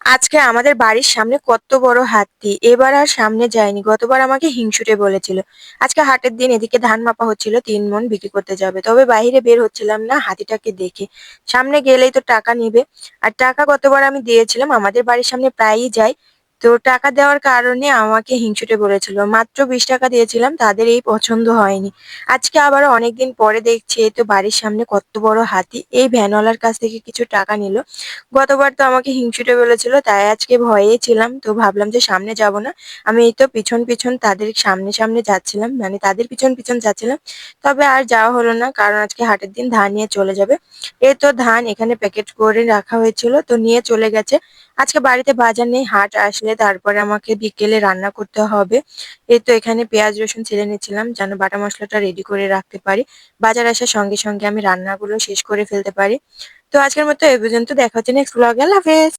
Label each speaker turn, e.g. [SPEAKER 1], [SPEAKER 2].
[SPEAKER 1] আজকে আমাদের বাড়ির সামনে কত বড় হাতি! এবার আর সামনে যায়নি। গতবার আমাকে হিংসুটে বলেছিল। আজকে হাটের দিন এদিকে ধান মাপা হচ্ছিল ৩ মণ বিক্রি করতে যাবে। তবে বাহিরে বের হচ্ছিলাম না হাতিটাকে দেখে। সামনে গেলেই তো টাকা নিবে। আর টাকা গতবার আমি দিয়েছিলাম আমাদের বাড়ির সামনে প্রায়ই যায়। তো টাকা দেওয়ার কারণে আমাকে হিংসুটে বলেছিল। মাত্র ৳২০ দিয়েছিলাম তাদের এই পছন্দ হয়নি। আজকে আবারও অনেকদিন পরে দেখছি এই তো বাড়ির সামনে কত বড় হাতি। এই ভ্যানওয়ালার কাছ থেকে কিছু টাকা নিল। গতবার তো আমাকে হিংসুটে বলেছিল তাই আজকে ভয়েই ছিলাম। তো ভাবলাম যে সামনে যাব না। আমি এই তো পিছন তাদের সামনে যাচ্ছিলাম। মানে তাদের পিছন যাচ্ছিলাম। তবে আর যাওয়া হলো না কারণ আজকে হাটের দিন ধান নিয়ে চলে যাবে। এই তো ধান এখানে প্যাকেট করে রাখা হয়েছিল তো নিয়ে চলে গেছে। আজকে বাড়িতে বাজার নেই, হাট আসলে তারপরে আমাকে বিকেলে রান্না করতে হবে। এই তো এখানে পেঁয়াজ রসুন ছিলে নিচ্ছিলাম যেন বাটা মসলাটা রেডি করে রাখতে পারি। বাজার আসার সঙ্গে আমি রান্নাগুলো শেষ করে ফেলতে পারি। তো আজকের মতো এই পর্যন্ত। দেখা হচ্ছে নেক্সট ব্লগে। আল্লাহ হাফেজ।